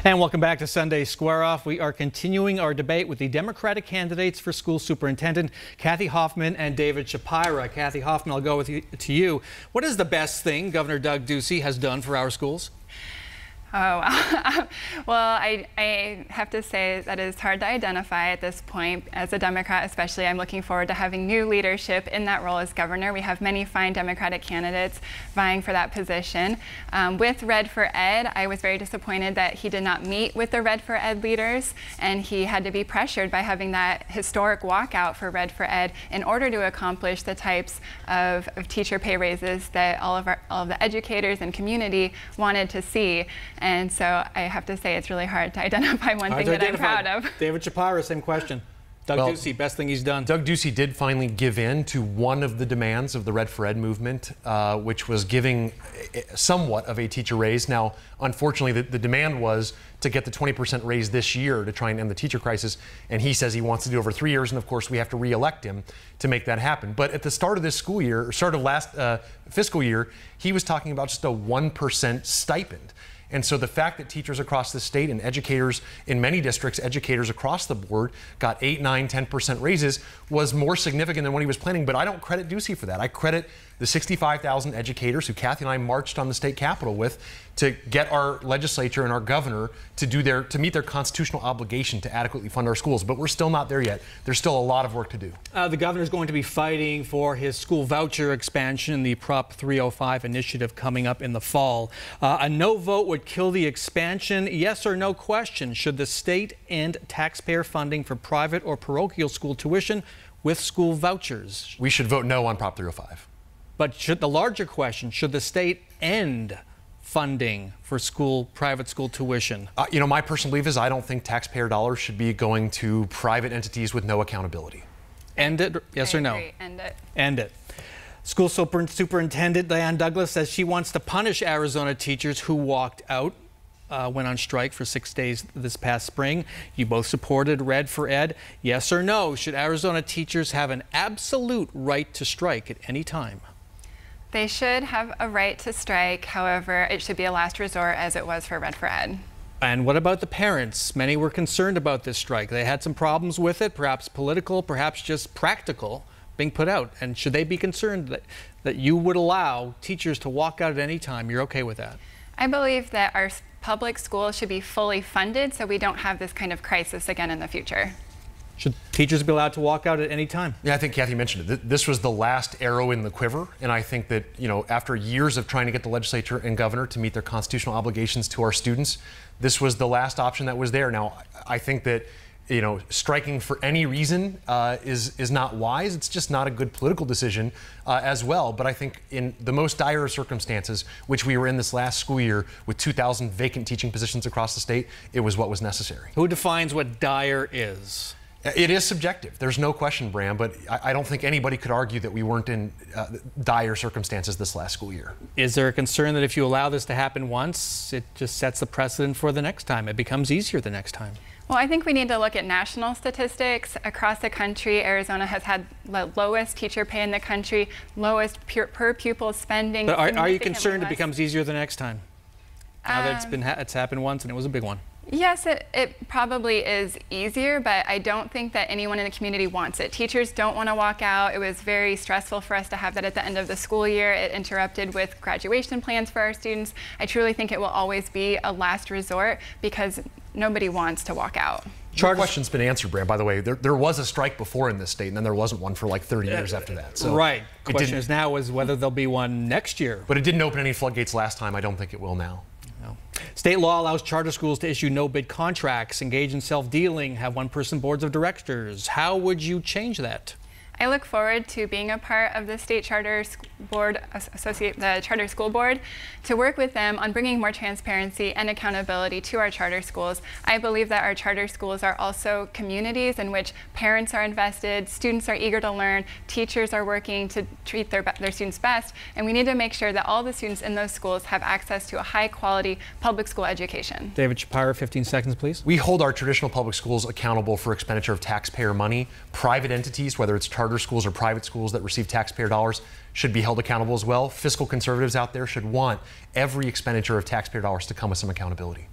And welcome back to Sunday Square Off. We are continuing our debate with the Democratic candidates for school superintendent, Kathy Hoffman and David Shapira. Kathy Hoffman, I'll go to you. What is the best thing Governor Doug Ducey has done for our schools? Oh, well, I have to say that it's hard to identify at this point. As a Democrat especially, I'm looking forward to having new leadership in that role as governor. We have many fine Democratic candidates vying for that position. With Red for Ed, I was very disappointed that he did not meet with the Red for Ed leaders, and he had to be pressured by having that historic walkout for Red for Ed in order to accomplish the types of teacher pay raises that all of the educators and community wanted to see. And so I have to say it's really hard to identify one thing that I'm proud of. David Shapira, same question. Doug Ducey, best thing he's done. Doug Ducey did finally give in to one of the demands of the Red for Ed movement, which was giving somewhat of a teacher raise. Now, unfortunately, the demand was to get the 20% raise this year to try and end the teacher crisis. And he says he wants to do it over 3 years. And of course, we have to re-elect him to make that happen. But at the start of this school year, or start of last fiscal year, he was talking about just a 1% stipend. And so the fact that teachers across the state and educators in many districts, educators across the board, got 8, 9, 10% raises was more significant than what he was planning. But I don't credit Ducey for that. I credit the 65,000 educators who Kathy and I marched on the state capitol with to get our legislature and our governor to meet their constitutional obligation to adequately fund our schools. But we're still not there yet. There's still a lot of work to do. The governor's going to be fighting for his school voucher expansion, the Prop 305 initiative coming up in the fall. A no vote would kill the expansion. Yes or no question. Should the state end taxpayer funding for private or parochial school tuition with school vouchers? We should vote no on Prop 305. But the larger question, should the state end funding for private school tuition? You know, my personal belief is I don't think taxpayer dollars should be going to private entities with no accountability. End it, yes or no? End it. End it. School Superintendent Diane Douglas says she wants to punish Arizona teachers who walked out, went on strike for 6 days this past spring. You both supported Red for Ed. Yes or no? Should Arizona teachers have an absolute right to strike at any time? They should have a right to strike. However, it should be a last resort, as it was for Red for Ed. And what about the parents? Many were concerned about this strike. They had some problems with it, perhaps political, perhaps just practical, being put out. And should they be concerned that you would allow teachers to walk out at any time? You're okay with that? I believe that our public schools should be fully funded so we don't have this kind of crisis again in the future. Should teachers be allowed to walk out at any time? Yeah, I think Kathy mentioned it. This was the last arrow in the quiver. And I think that, you know, after years of trying to get the legislature and governor to meet their constitutional obligations to our students, this was the last option that was there. Now, I think that, you know, striking for any reason is not wise. It's just not a good political decision as well. But I think in the most dire of circumstances, which we were in this last school year with 2,000 vacant teaching positions across the state, it was what was necessary. Who defines what dire is? It is subjective. There's no question, Bram, but I don't think anybody could argue that we weren't in dire circumstances this last school year. Is there a concern that if you allow this to happen once, it just sets the precedent for the next time? It becomes easier the next time. Well, I think we need to look at national statistics. Across the country, Arizona has had the lowest teacher pay in the country, lowest per pupil spending. But are you concerned it becomes easier the next time? Now that it's happened once and it was a big one. Yes, it probably is easier, but I don't think that anyone in the community wants it. Teachers don't want to walk out. It was very stressful for us to have that at the end of the school year. It interrupted with graduation plans for our students. I truly think it will always be a last resort because nobody wants to walk out. Your question's been answered, Brad. By the way, there was a strike before in this state, and then there wasn't one for like 30 years after that. So right. The question is now is whether there'll be one next year. But it didn't open any floodgates last time. I don't think it will now. No. State law allows charter schools to issue no-bid contracts, engage in self-dealing, have one-person boards of directors. How would you change that? I look forward to being a part of the state charter board, the charter school board, to work with them on bringing more transparency and accountability to our charter schools. I believe that our charter schools are also communities in which parents are invested, students are eager to learn, teachers are working to treat their students best, and we need to make sure that all the students in those schools have access to a high-quality public school education. David Shapira, 15 seconds, please. We hold our traditional public schools accountable for expenditure of taxpayer money. Private entities, whether it's charter schools or private schools that receive taxpayer dollars, should be held accountable as well. Fiscal conservatives out there should want every expenditure of taxpayer dollars to come with some accountability.